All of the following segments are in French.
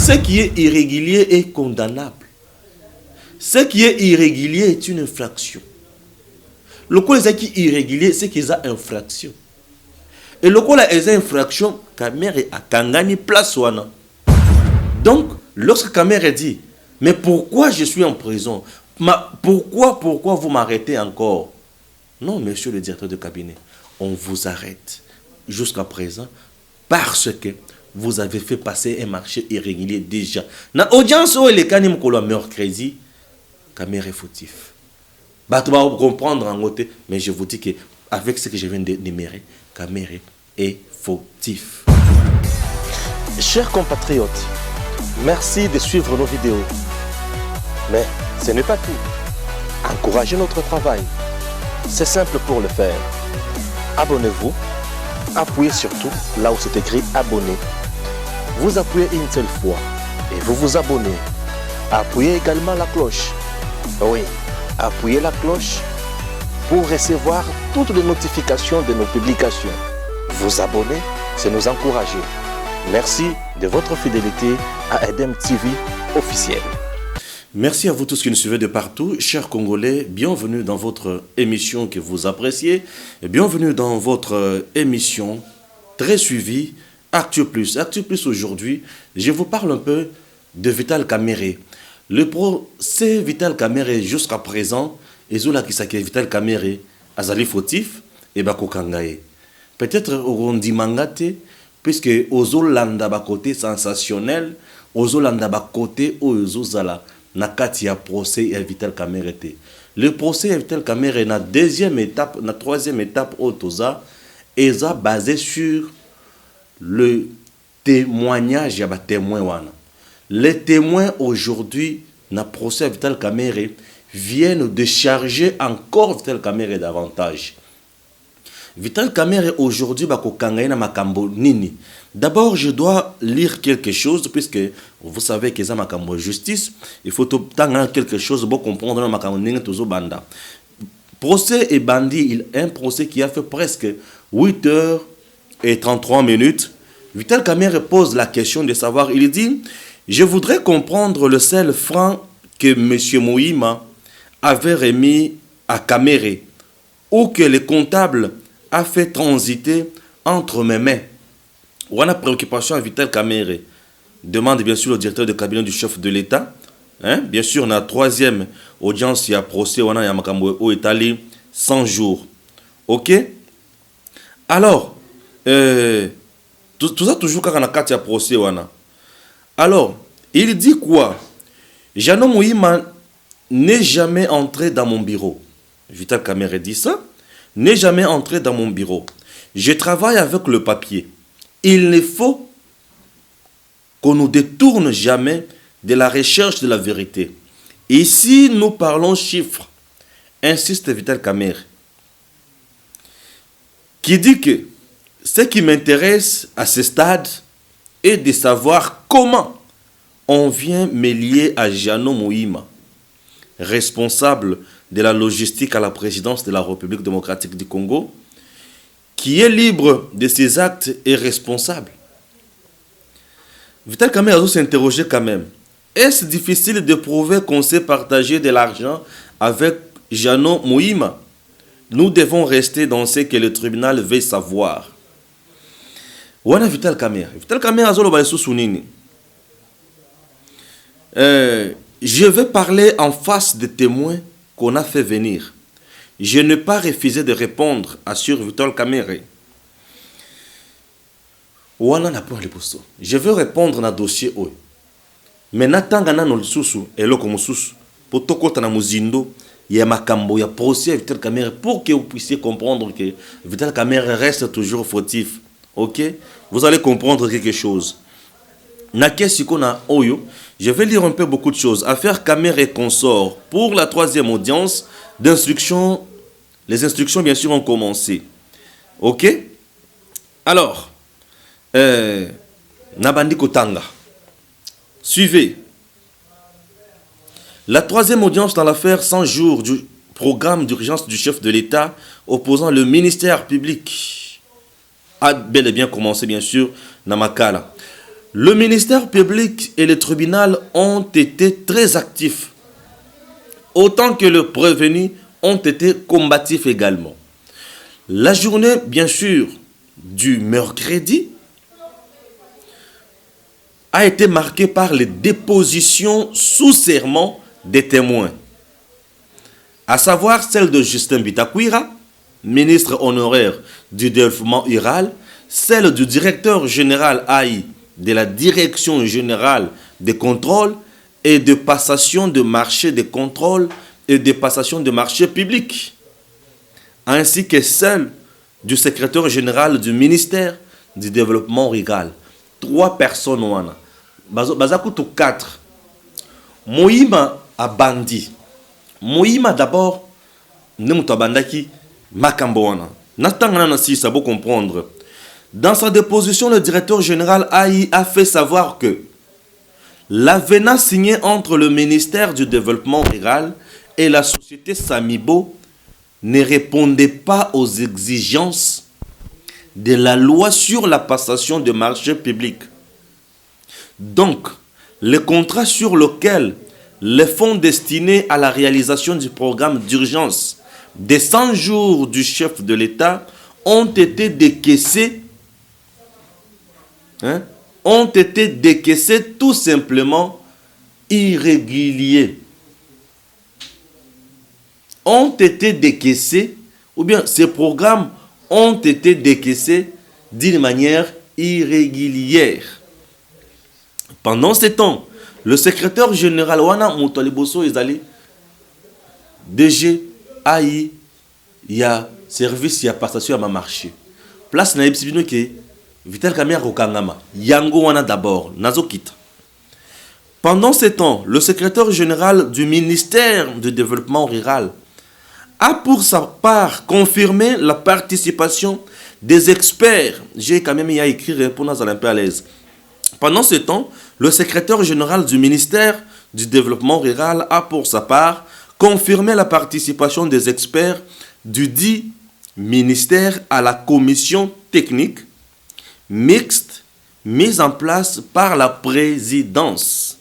Ce qui est irrégulier est condamnable. Ce qui est irrégulier est une infraction. Le quoi qui est irrégulier, c'est qu'ils ont infraction. Et le quoi là, ils ont infraction, Kamere a kangani place wana. Donc, lorsque Kamere dit, mais pourquoi je suis en prison? Pourquoi vous m'arrêtez encore? Non, monsieur le directeur de cabinet, on vous arrête jusqu'à présent parce que vous avez fait passer un marché irrégulier déjà. Dans l'audience où les canim mercredi, Kamere est fautif. Tu vas comprendre en côté, mais je vous dis que avec ce que je viens de numérer, Kamere est fautif. Chers compatriotes, merci de suivre nos vidéos. Mais ce n'est pas tout. Encouragez notre travail. C'est simple pour le faire. Abonnez-vous. Appuyez surtout là où c'est écrit abonner. Vous appuyez une seule fois et vous vous abonnez. Appuyez également la cloche. Oui, appuyez la cloche pour recevoir toutes les notifications de nos publications. Vous abonner, c'est nous encourager. Merci de votre fidélité à Edem TV officiel. Merci à vous tous qui nous suivez de partout. Chers Congolais, bienvenue dans votre émission que vous appréciez. Et bienvenue dans votre émission très suivie, Actu Plus. Actu Plus aujourd'hui, je vous parle un peu de Vital Kamerhe. Le procès Vital Kamerhe jusqu'à présent, Ezola Kisake Vital Kamerhe, Azali fautif et Bako Kangaye. Peut-être au dit mangate, puisque Ozolanda ba côté sensationnel, Ozolanda ba côté Ozozala. Nakati a procès à Vital Kamerhe. Le procès à Vital Kamerhe na deuxième étape, na troisième étape Otoza, est basé sur le témoignage ya ba témoin wana. Les témoins aujourd'hui na procès à Vital Kamerhe viennent de charger encore Vital Kamerhe davantage. Vital Kamerhe aujourd'hui bako kangaye na makambo nini. D'abord, je dois lire quelque chose, puisque vous savez que c'est makambo justice. Il faut obtenir quelque chose pour comprendre makambo nini tozo banda. Procès et bandit, un procès qui a fait presque 8h33. Vital Kamerhe pose la question de savoir, il dit, je voudrais comprendre le seul franc que M. Moïma avait remis à Kamerhe, ou que le comptable a fait transiter entre mes mains. On a préoccupation à Vital Kamerhe. Demande bien sûr au directeur de cabinet du chef de l'État. Bien sûr, on a troisième audience, il y a procès, on a Yamakambo au Italie, 100 jours. Ok? Alors, tout ça toujours quand on a 4 procès, on a. Alors, il dit quoi? Jano Moïma n'est jamais entré dans mon bureau. Vital Kamerhe dit ça. N'est jamais entré dans mon bureau. Je travaille avec le papier. Il ne faut qu'on nous détourne jamais de la recherche de la vérité. Ici, nous parlons chiffres, insiste Vital Kamerhe, qui dit que ce qui m'intéresse à ce stade est de savoir comment on vient me lier à Jano Moïma, responsable de la logistique à la présidence de la République démocratique du Congo, qui est libre de ses actes et responsable. Vital Kamerhe s'est interrogé quand même. Est-ce difficile de prouver qu'on s'est partagé de l'argent avec Jano Moïma? Nous devons rester dans ce que le tribunal veut savoir. Wana Vital Kamerhe. Vital Kamerhe a zolo ba sunini. Je vais parler en face des témoins qu'on a fait venir. Je n'ai pas refusé de répondre, assure Vital Kamerhe. Je veux répondre à un dossier. Mais n'attendez pas le sous et le comme sous pour tout côté na muzindo ya makambo ya procès Vital Kamerhe pour que vous puissiez comprendre que Vital Kamerhe reste toujours fautif. Ok? Vous allez comprendre quelque chose. Je vais lire un peu beaucoup de choses. Affaire Kamerhe consort. Pour la troisième audience d'instruction, les instructions bien sûr ont commencé. Ok? Alors, Nabandi Kotanga. Suivez. La troisième audience dans l'affaire 100 jours du programme d'urgence du chef de l'État opposant le ministère public a bel et bien commencé, bien sûr, Namakala. Le ministère public et le tribunal ont été très actifs, autant que le prévenu ont été combatifs également. La journée, bien sûr, du mercredi a été marquée par les dépositions sous serment des témoins, à savoir celle de Justin Bitakwira, ministre honoraire du développement rural, celle du directeur général AI de la Direction générale des contrôles et de passation de marché des contrôles et de passation de marché public, ainsi que celle du secrétaire général du ministère du développement rural. 3 personnes wana. Bazakutu 4. Moïma a bandi. Moïma d'abord, ne mutabandaki makambo wana. Natangana nasi, ça faut comprendre. Dans sa déposition, le directeur général AI a fait savoir que l'avenant signé entre le ministère du développement rural et la société Samibo ne répondait pas aux exigences de la loi sur la passation de marché public. Donc, le contrat sur lequel les fonds destinés à la réalisation du programme d'urgence des 100 jours du chef de l'État ont été décaissés tout simplement irréguliers. Ont été décaissés, ou bien ces programmes ont été décaissés d'une manière irrégulière. Pendant ce temps, le secrétaire général Wana Moutaliboso Ezali, DG AI, il y a service, il y a passation à ma marché. Place na ebsibino ke Vital Kamia Rokangama, Yango Wana d'abord, Nazokit. Pendant ce temps, le secrétaire général du ministère du développement rural a pour sa part confirmé la participation des experts. J'ai quand même écrit répondre à un peu à l'aise. Pendant ce temps, le secrétaire général du ministère du développement rural a pour sa part confirmé la participation des experts du dit ministère à la commission technique mixte mise en place par la présidence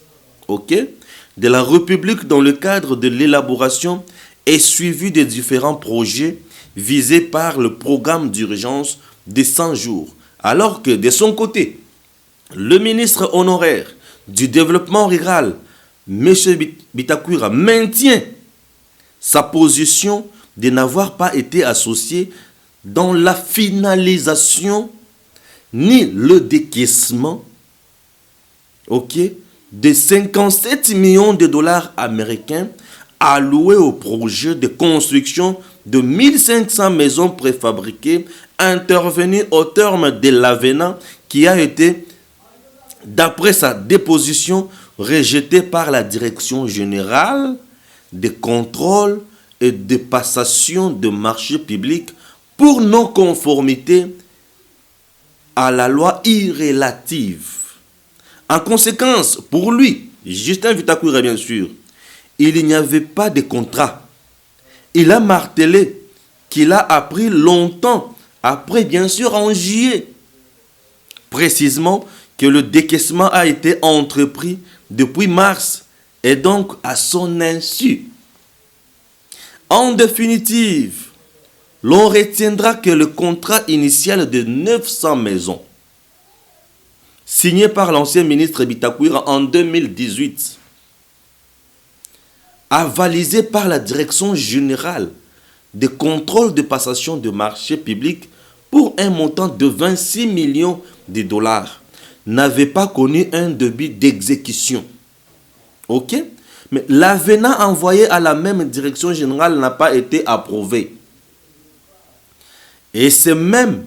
de la République dans le cadre de l'élaboration et suivi des différents projets visés par le programme d'urgence des 100 jours. Alors que de son côté, le ministre honoraire du développement rural, M. Bitakwira, maintient sa position de n'avoir pas été associé dans la finalisation ni le décaissement de 57 millions de dollars américains alloués au projet de construction de 1500 maisons préfabriquées intervenues au terme de l'avenant qui a été, d'après sa déposition, rejeté par la Direction générale des contrôles et de passation de marché public pour non-conformité à la loi irrélative. En conséquence, pour lui, Justin Bitakwira bien sûr, il n'y avait pas de contrat. Il a martelé qu'il a appris longtemps, après bien sûr en juillet, précisément que le décaissement a été entrepris depuis mars et donc à son insu. En définitive, l'on retiendra que le contrat initial de 900 maisons, signé par l'ancien ministre Bitakwira en 2018, avalisé par la Direction générale des contrôles de passation de marché public pour un montant de 26 millions de dollars, n'avait pas connu un début d'exécution. Mais l'avenant envoyé à la même Direction générale n'a pas été approuvé. Et c'est même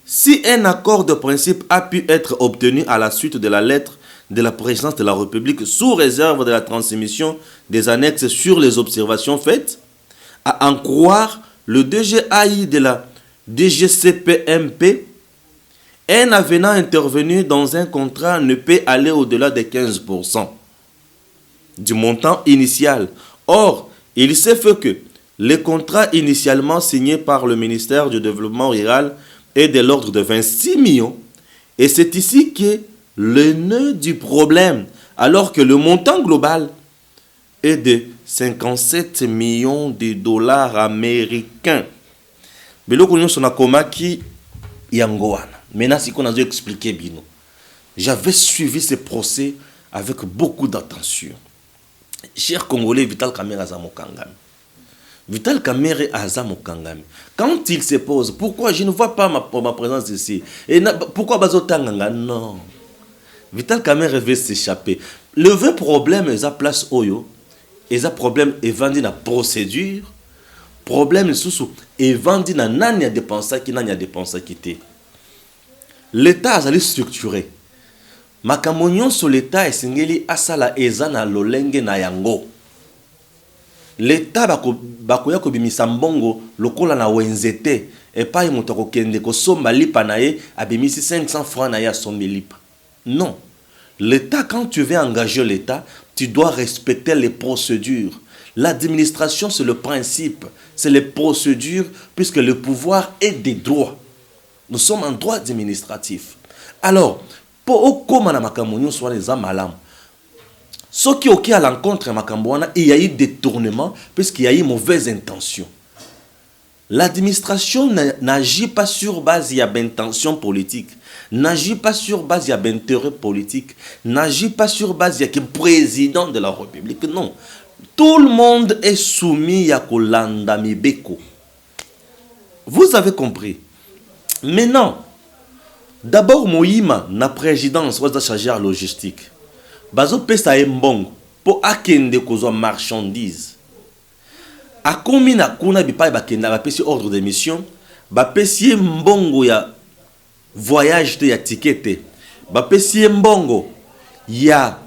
si un accord de principe a pu être obtenu à la suite de la lettre de la présidence de la République sous réserve de la transmission des annexes sur les observations faites, à en croire le DGAI de la DGCPMP, un avenant intervenu dans un contrat ne peut aller au-delà de 15% du montant initial. Or, il s'est fait que le contrat initialement signé par le ministère du Développement rural est de l'ordre de 26 millions et c'est ici que le nœud du problème, alors que le montant global est de 57 millions de dollars américains. Biloko nyonso na komaki yango wana. Maintenant, si on a expliqué bino. J'avais suivi ce procès avec beaucoup d'attention. Cher Congolais, Vital Kamerhe Azamokangami. Vital Kamerhe Azamokangami. Quand il se pose, pourquoi je ne vois pas ma présence ici? Et pourquoi Bazotanganga? Non. Vital Kamerhe veut s'échapper. Le vrai problème est la place Oyo. Et le problème est vendu dans la procédure. Problème sous et vendu dans nani a dépensé qui nani a dépensé qui était. L'État a structuré. Makamonyon sur l'État est singeli asala ezana lolenge na yango. L'État bakoya ko bimisa mbongo lokola na wenzete et pas moto ko kende ko somba lipa na ye abimisi 500 francs na ya somba lipa. Non. L'État, quand tu veux engager l'État, tu dois respecter les procédures. L'administration, c'est le principe, c'est les procédures, puisque le pouvoir est des droits. Nous sommes en droit administratif. Alors, pour comment Makamonyo soit les amalam, ce qui est OK à l'encontre de Makambouana, il y a eu détournement, puisqu'il y a eu mauvaise intention. L'administration n'agit pas sur base d'intention politique, n'agit pas sur base d'intérêt politique, n'agit pas sur base de président de la République. Non. Tout le monde est soumis à Kolanda Mibeko. Vous avez compris. Maintenant, d'abord, Moïma, na présidence, was chargé à logistique. Bazo pesa mbongo pour akende kozwa marchandise. A combien na kuna bipai bakenda ba pesi ordre de mission, ba pesi mbongo ya voyage te ya ticket te, ba pesi mbongo ya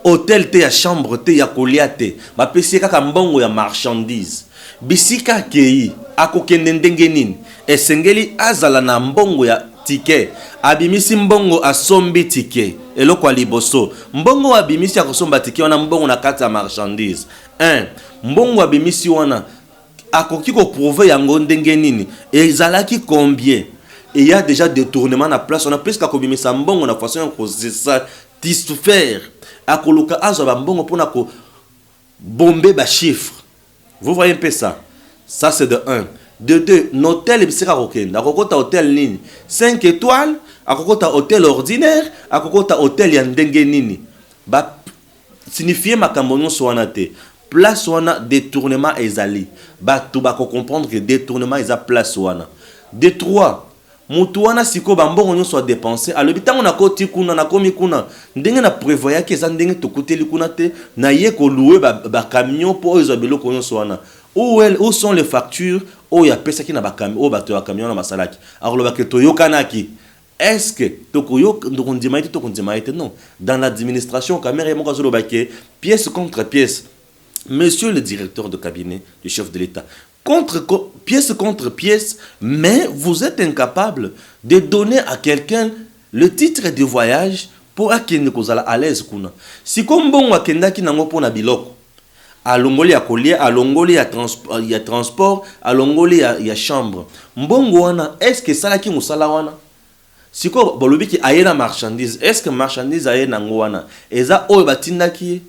hôtel te ya chambre te ya kolia te, ba pesi kaka mbongo ya marchandise. Bisika kei akokende ndenge nini esengeli azala na mbongo ya ticket, abimisi mbongo asombi ticket eloko liboso, mbongo abimisi akosomba ticket wana mbongo na kati ya marchandise. 1 mbongo abimisi wana akoki ko prouver yango ndenge nini ezalaki combien. Il y a déjà détournement na place, on a presque akobimisa mbongo na façon ko satisfaire akoluka azwa mbongo pona ko bomber ba chiffre. Vous voyez un peu ça. Ça c'est de 1. De 2, l'hôtel est bien à kokota hôtel nini 5 étoiles, à kokota hôtel ordinaire, à kokota hôtel yandenge nini. Ba signifier makambo nyonso wana te. Place wana détournement ezali. Ba tu ba ko comprendre que détournement eza place wana. De 3, mutu wana siko ba mbongo nyonso dépensé. Alobi tango na koti kuna na komi kuna. Ndenge na prévoya ke za ndenge to koteli kuna te na ye ko louer ba camion pour ezo biloko nyonso wana. Où sont les factures? Oh, il y a personne qui n'a pas camion. Oh, bah, tu as camion dans ma salaki. Alors, le bac toyo kanaki. Est-ce que tokoyo non? Dans l'administration, caméra et mon cas le pièce contre pièce. Monsieur le directeur de cabinet du chef de l'État, pièce contre pièce, mais vous êtes incapable de donner à quelqu'un le titre de voyage pour akende kozala à l'aise kuna. Si comme bon akenda ki nango pona biloko. Alongoli ya collier, alongoli ya transport, alongoli ya chambre. Mbongo wana, est-ce que ça la ki musala wana? Siko bolobi ki ayena marchandise, est-ce que marchandise ayena wana? Eza oyo batinda ki?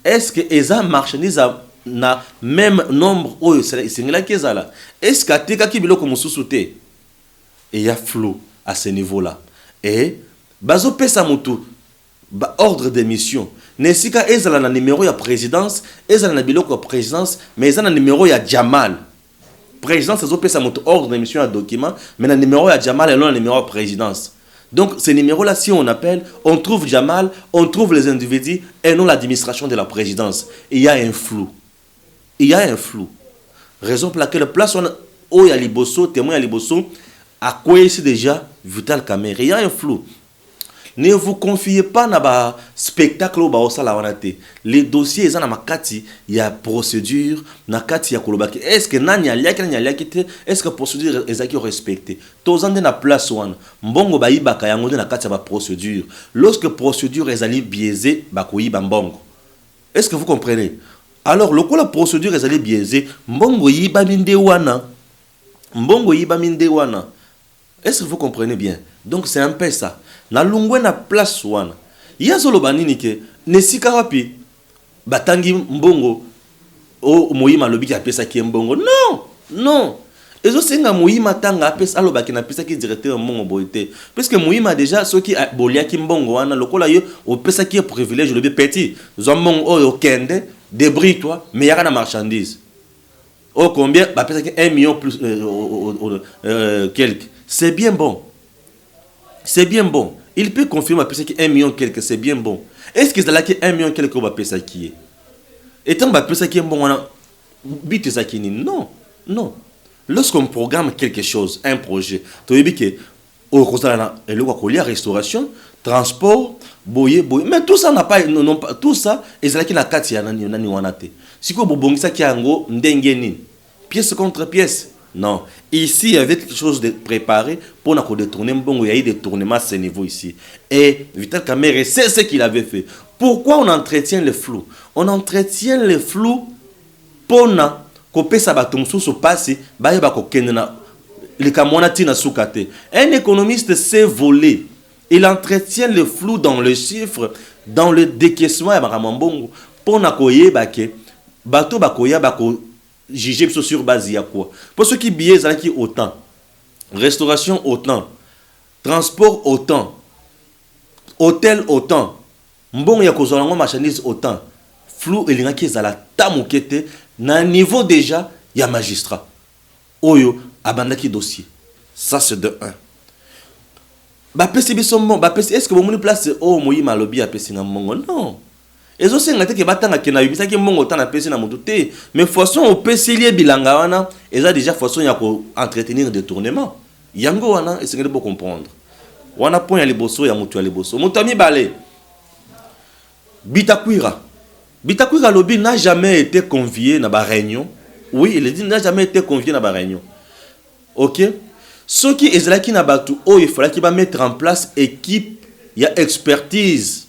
Est-ce que eza marchandise na même nombre oyo singela ki ezala? Est-ce que atika ki biloko mususu te? Et il y a flou à ce niveau-là. Et bazo pesa mutu ordre de mission. Nesika ezala na numéro ya présidence, ezala na biloko ya présidence, mais ezala na numéro ya Jamal. Présidence ezo pesa moto ordre de mission à document, mais na numéro ya Jamal et non na numéro ya présidence. Donc ce numéro là si on appelle, on trouve Jamal, on trouve les individus et non l'administration de la présidence. Il y a un flou. Il y a un flou. Raison pour laquelle place on o ya liboso, témoin ya liboso a quoi ici déjà Vital Kamerhe. Il y a un flou. Ne vous confiez pas dans le spectacle au Baosala Wanate. Les dossiers sont dans ma kati, il y a procédure, na kati ya kolobaki. Est-ce que nanya liakite, est-ce que procédure est respectée? Tozande na place wana. Mbongo ba ibaka yango na kati ya procédure. Lorsque procédure est biaisée, ba koyiba mbongo. Est-ce que vous comprenez? Alors, la procédure est biaisée, mbongo yiba minde wana. Mbongo yiba minde wana. Est-ce que vous comprenez bien? Donc c'est un peu ça. na longwe na place wana ya zoloba nini ke nesika wapi batangi mbongo o moyima lobiki apesa ki mbongo non ezo senga moyima tanga apesa alobaki na pesa ki directeur mbongo boite parce que moyima déjà ceux qui bolia ki mbongo wana lokola yo opesa ki privilège lobi petit zombongo o kende débris toi mais yaka na marchandise oh combien bah pesa ki 1 million plus quelque c'est bien bon il peut confirmer pesa ki 1 million quelque c'est bien bon est-ce que c'est là qui 1 million quelque va pesa qui est et tant bah pesa ki bon wana bite ça qui non lorsqu'on programme quelque chose un projet tu veux que au constat et le quoi restauration transport boye mais tout ça n'a pas non pas tout ça et c'est là qui la carte ya nani wana te siko bobongisa ki yango ndenge nini pièce contre pièce non ici il y avait quelque chose de préparé pour na ko détourner mbongo il y a eu des tournements à ce niveau ici et Vital Kamerhe c'est ce qu'il avait fait. Pourquoi on entretient le flou pour na ko pesa batumsu so passer ba yeba ko kenna le kamona tina sukate. Un économiste sait voler. Il entretient le flou dans le chiffre, dans le décaissement ya makamambongo pour na koyeba ke bato bakoya bako juger sur base ya quoi. Pour ceux qui billets zalaki autant, restauration autant, transport autant, hôtel autant, mbongo ya kozala marchandise autant, flou elingaki ezala tamukete na niveau déjà ya magistrat. Oyo abandaki dossier. Ça c'est de 1. Bapesi bisombo, bapesi est-ce que vous avez place oh moyi malobi apesi na mbongo non. Ezo senga te ke batanga ke na yibisa ke mbongo tana pesi na mutu te mais façon au pesilie bilanga wana eza déjà façon ya ko entretenir détournement yango wana esengeli bo comprendre wana point ya liboso ya mutu ya liboso mutu ami balé Bitakwira Lobi n'a jamais été convié na ba réunion. Oui, il dit n'a jamais été convié na ba réunion. OK? Ce qui est là qui n'a pas tout, il fallait qu'il va mettre en place équipe, il y a expertise.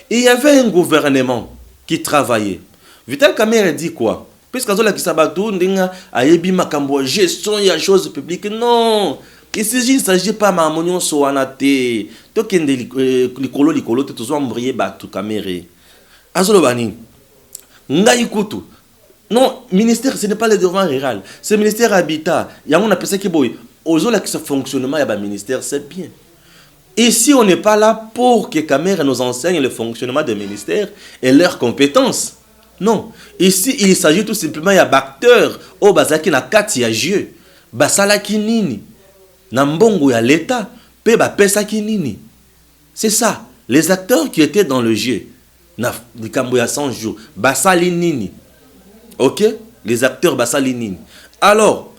Et il y avait un gouvernement qui travaillait. Vital Kamerhe dit quoi? Puisque là qui s'abattu, ndinga ayebi makambo gestion ya choses publiques. Non. Ici, il ne s'agit pas de mamonion soanate. Tokende likolo te tozo mbriye batu Kamerhe. Azolo bani. Ngai kutu. Non, ministère ce n'est pas le développement rural, c'est le ministère habitat. Il y a un appel qui boy. Ozola qui ce fonctionnement ya ba ministère c'est bien. Ici, on n'est pas là pour que Kamerhe nous enseigne le fonctionnement des ministères et leurs compétences. Non. Ici, il s'agit tout simplement de acteurs. Oh, bazaki na kati ya jeu. Basala ki nini. Na mbongo ya l'État. Pe ba pesa ki nini. C'est ça. Les acteurs qui étaient dans le jeu. Na likambo ya 100 jours. Basali nini. Ok? Les acteurs basali nini. Alors,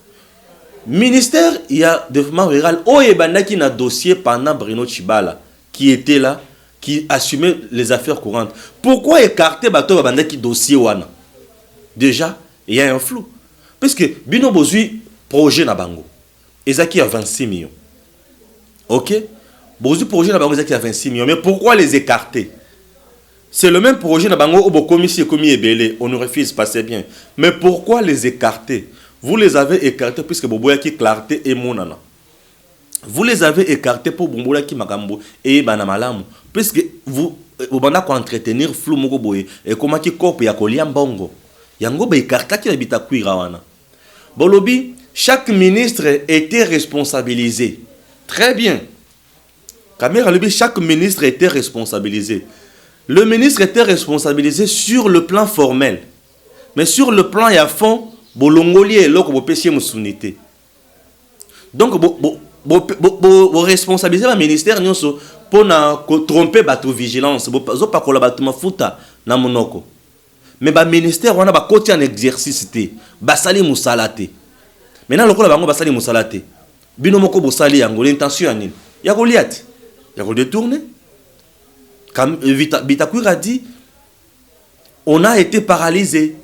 ministère, il y a développement rural. Oh, et bandaki na dossier pendant Bruno Tshibala, qui était là, qui assumait les affaires courantes. Pourquoi écarter bateau bandaki dossier wana? Déjà, il y a un flou. Parce que Bino Bozui, projet na bango. Ezaki a 26 millions. Ok? Bozui projet na bango, Ezaki a 26 millions. Mais pourquoi les écarter? C'est le même projet na bango, Obo Komissi et Komi Ebele. On aurait fait se passer bien. Mais pourquoi les écarter? Vous les avez écartés puisque Boboya qui clarté et monana. Vous les avez écartés pour Boboya qui makambo et banamalamu. Puisque vous banda ko entretenir flou moko boye et comment qui copie ya kolia mbongo. Yango ba écarta qui habita kuira wana. Bolobi, chaque ministre était responsabilisé. Très bien. Kamerhe Lobi, chaque ministre était responsabilisé. Le ministre était responsabilisé sur le plan formel. Mais sur le plan et à fond, bolongoli et loko bo péché musunité. Donc bo responsabiliser le ministère nyonso pour na tromper bato vigilance, bo pas ko la bato mafuta na monoko. Mais ba ministère wana ba koti en exercice té, basali musalate. Maintenant lokola bango basali musalate. Bino moko bo sali yango l'intention ya nini? Ya ko liat. Ya ko détourner. Comme Bitakwira dit, on a été paralysé.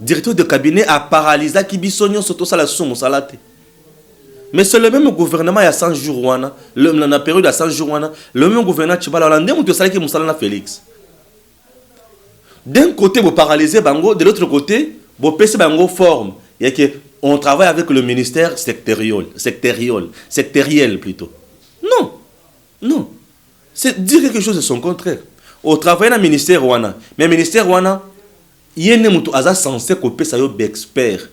Directeur de cabinet a paralysé Kibisonio Soto Salasou Salate. Mais c'est le même gouvernement il y a 100 jours, la période à 100 jours, le même gouvernement Tchibala Hollande, on te sait que Moussalana Félix. D'un côté, vous paralysez Bango, de l'autre côté, vous pèsez Bango forme. Il y a que on travaille avec le ministère sectoriel plutôt. Non. Non. C'est dire quelque chose de son contraire. Au travail dans le ministère wana, mais le ministère wana, il y a des gens censé couper ça yo expert.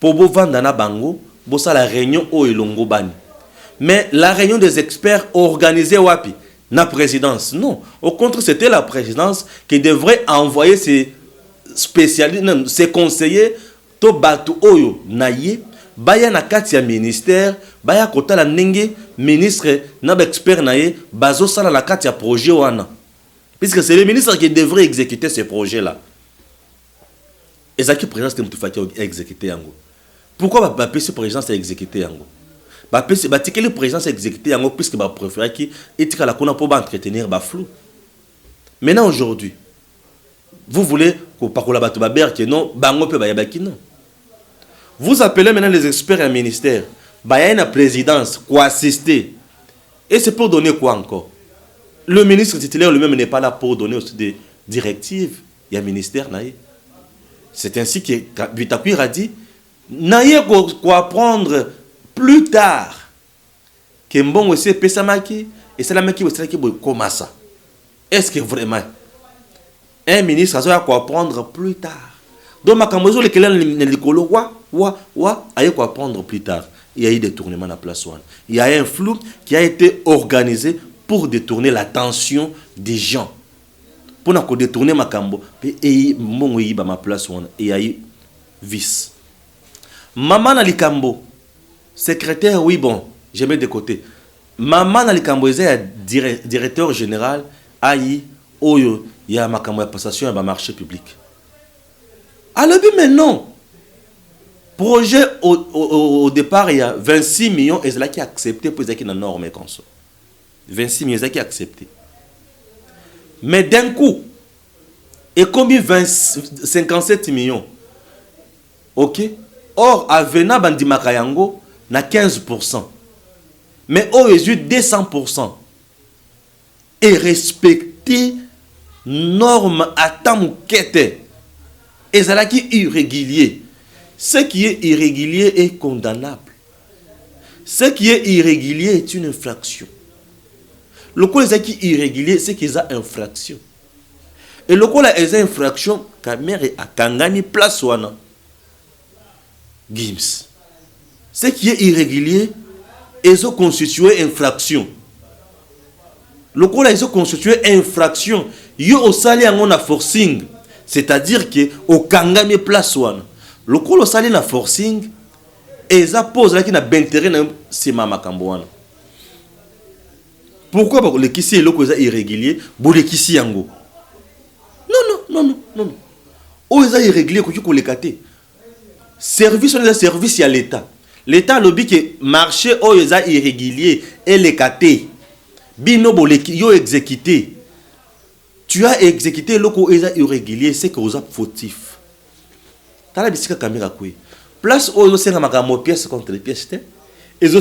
Pour vous vendre na bango, pour ça la réunion au ilongo bani. Mais la réunion des experts organisée wapi na présidence. Non, au contraire, c'était la présidence qui devrait envoyer ses spécialistes, ses conseillers to batu oyo naye baya na kati ya ministère, baya kota la ndenge ministre na ba expert naye bazo sala la kati ya projet wana. Puisque c'est le ministre qui devrait exécuter ce projet là. Et ça qui présidence de Moutoufa a exécuté yango. Pourquoi ba PC présidence a exécuté yango? Ba PC ba tikeli présidence a exécuté yango puisque ba préférer qui etika la kona pour ba entretenir ba flou. Maintenant aujourd'hui, vous voulez ko pakola batu ba ber que non, bango pe ba yabaki non. Vous appelez maintenant les experts à ministère, bah, il y a une présidence, quoi assister. Et c'est pour donner quoi encore? Le ministre titulaire lui-même n'est pas là pour donner aussi des directives. Il y a un ministère, c'est ainsi que Bitakwir a dit, n'ayez quoi prendre plus tard. Que bon aussi Pesamaki, et c'est la même qui comment ça? Est-ce que vraiment un ministre a quoi prendre plus tard? Donc, ma camozo, les kelènes, les colo, aïe quoi prendre plus tard. Il y a eu des tournements à la place one. Il y a un flou qui a été organisé pour détourner l'attention des gens. Pour nous détourner ma cambo, et mon yi ba ma place one. Il y a eu vice. Maman Nalikambo, secrétaire, oui, bon, je mets de côté. Maman Nalikambo, il est directeur général, aïe, oyo, il y a ma cambo, passation à marché public. Alors, mais non. Projet au départ, il y a 26 millions et c'est là qui a accepté pour les normes comme ça. 26 millions, c'est qui a accepté. Mais d'un coup, et combien 57 millions? Ok? Or, à Vena Bandimaka Yango, na 15%. Mais au résultat, 200%. Et respecter normes à Tamoukete. Et c'est là qui est irrégulier. Ce qui est irrégulier est condamnable. Ce qui est irrégulier est une infraction. Le coup qui est irrégulier, c'est qu'ils ont infraction. Et le coup là, ils ont infraction, Kamer et Akangani place wana. Gims. Ce qui est irrégulier, ils ont constitué infraction. Le coup là, ils ont constitué infraction. Yo au salaire on a forcing. C'est-à-dire que au Kangami place wana. Le coup, le salaire na forcing, et ça pose là qui n'a d'intérêt dans ce makamboana. Pourquoi parce que le kissi est le irrégulier, pour le kissi yango. Non. Oh, ils ont irrégulier qu'on les kate. Service on est service à l'État. L'État lobby que marché oh ils ont irrégulier et les kate. Bino bo les yo exécuté. Tu as exécuté le coup ils ont irrégulier, c'est que vous êtes fautif. Tala bisika kamera kwe place oyo senga makamo pièce contre pièce te ezo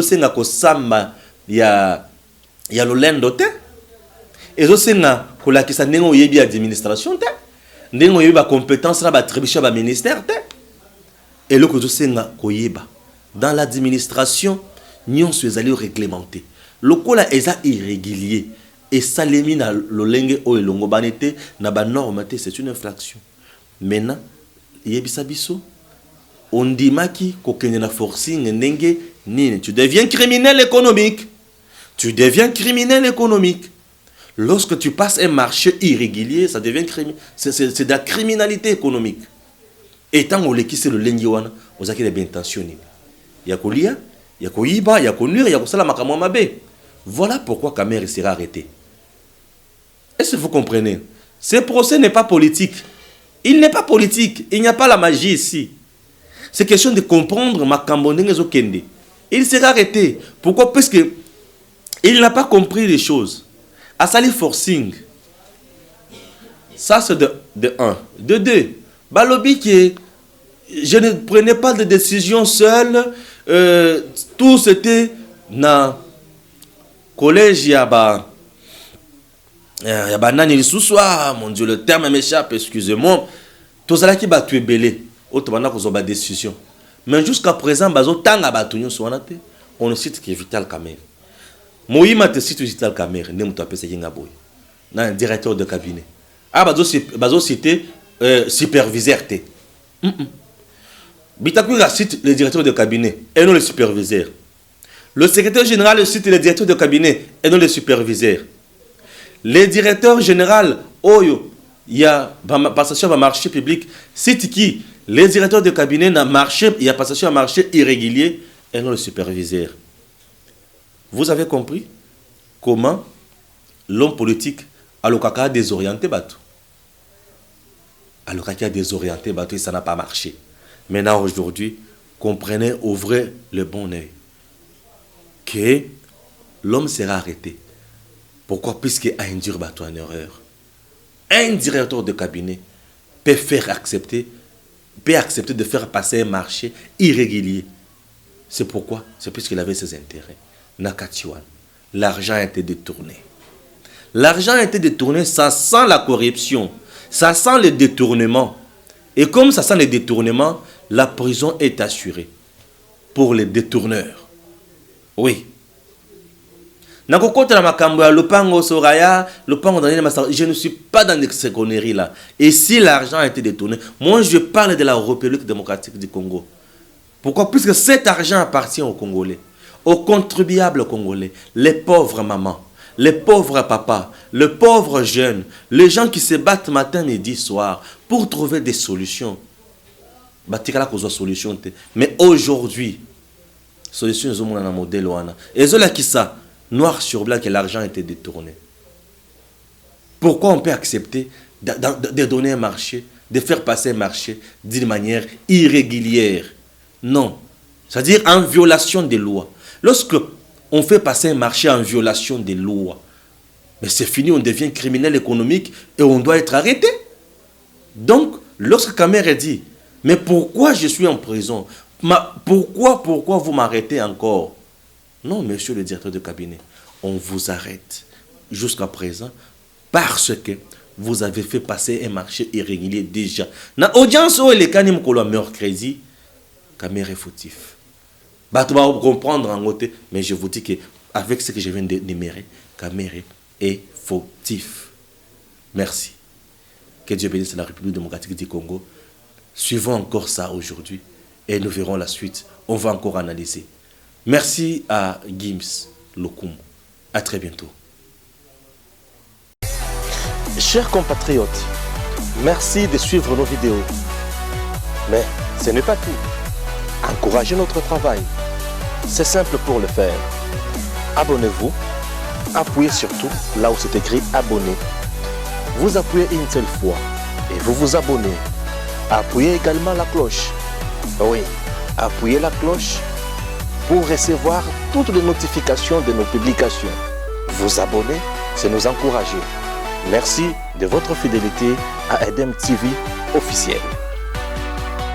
senga ko samba ya lolendo te ezo senga ko lakisa ndengo yebi administration te ndengo yebi ba compétence na ba attribution ba ministère te et le ko ezo senga ko yeba dans l'administration nyonso ezali réglementé lokola eza irrégulier et salemi na lolenge oyo longo banete na ba norme te c'est une infraction. Maintenant Yebisabiso, on dit maki kokene na forcing ndenge nini. Tu deviens criminel économique. Tu deviens criminel économique. Lorsque tu passes un marché irrégulier, ça devient c'est de la criminalité économique. Et tant qu'on l'équipe c'est le lengiwana, on a qu'il est bien intentionné. Il y a kolia, il y a koiba, il y a konur, il y a kosala makamwa mabe. Voilà pourquoi Kamer sera arrêté. Est-ce que vous comprenez? Ce procès n'est pas politique. Il n'est pas politique. Il n'y a pas la magie ici. C'est question de comprendre ma Cambodge Zokende. Il sera arrêté. Pourquoi? Parce que il n'a pas compris les choses. Asali forcing. Ça, c'est de 1. De 2. Balobi qui je ne prenais pas de décision seul. Tout c'était dans le collège Yaba. Mon Dieu, le terme m'échappe, excusez-moi. Tout ça qui va tuer belé. Autrement, qu'on a décision. Mais jusqu'à présent, on ne cite que Vital Kamer. Moïma te cite digital caméra, ne m'to appelle Senga Boy. Un directeur de cabinet. Ah, bazo cité superviseur. Bitakouira cite le directeur de cabinet et non le superviseur. Le secrétaire général cite le directeur de cabinet et non le superviseur. Le directeur général, Oyo, il y a passation à marché public, cite qui? Les directeurs de cabinet n'a marché, il y a passation à marché irrégulier et non le superviseur. Vous avez compris comment l'homme politique a le caca désorienté Batou. A le caca désorienté Batou et ça n'a pas marché. Maintenant, aujourd'hui, comprenez, ouvrez le bon œil. Que l'homme sera arrêté. Pourquoi? Puisqu'il a induit Batou en erreur. Un directeur de cabinet peut accepter de faire passer un marché irrégulier. C'est pourquoi? C'est puisqu'il avait ses intérêts. Nakatiwan. L'argent a été détourné. L'argent a été détourné, ça sent la corruption. Ça sent le détournement. Et comme ça sent le détournement, la prison est assurée pour les détourneurs. Oui. Je ne suis pas dans ces conneries-là. Et si l'argent a été détourné, moi je parle de la République démocratique du Congo. Pourquoi? Puisque cet argent appartient aux Congolais, aux contribuables congolais, les pauvres mamans, les pauvres papas, les pauvres jeunes, les gens qui se battent matin, midi, soir pour trouver des solutions. Mais aujourd'hui, solution est un modèle. Et cela qui ça, noir sur blanc, que l'argent a été détourné. Pourquoi on peut accepter de donner un marché, de faire passer un marché d'une manière irrégulière? Non. C'est-à-dire en violation des lois. Lorsque on fait passer un marché en violation des lois, mais c'est fini, on devient criminel économique et on doit être arrêté. Donc, lorsque Kamer dit, mais pourquoi je suis en prison? Pourquoi vous m'arrêtez encore? Non, monsieur le directeur de cabinet, on vous arrête jusqu'à présent parce que vous avez fait passer un marché irrégulier déjà. Dans l'audience où les canim qu'on meurt crédit, Kamer est fautif. Bah, tu vas comprendre en côté, mais je vous dis que avec ce que je viens de d'énumérer, Kamer est fautif. Merci. Que Dieu bénisse la République démocratique du Congo. Suivons encore ça aujourd'hui et nous verrons la suite. On va encore analyser. Merci à Gims Lokoum. À très bientôt. Chers compatriotes, merci de suivre nos vidéos. Mais ce n'est pas tout. Encouragez notre travail. C'est simple pour le faire. Abonnez-vous. Appuyez surtout là où c'est écrit abonner. Vous appuyez une seule fois et vous vous abonnez. Appuyez également la cloche. Oui, appuyez la cloche pour recevoir toutes les notifications de nos publications. Vous abonner, c'est nous encourager. Merci de votre fidélité à Edem TV officiel.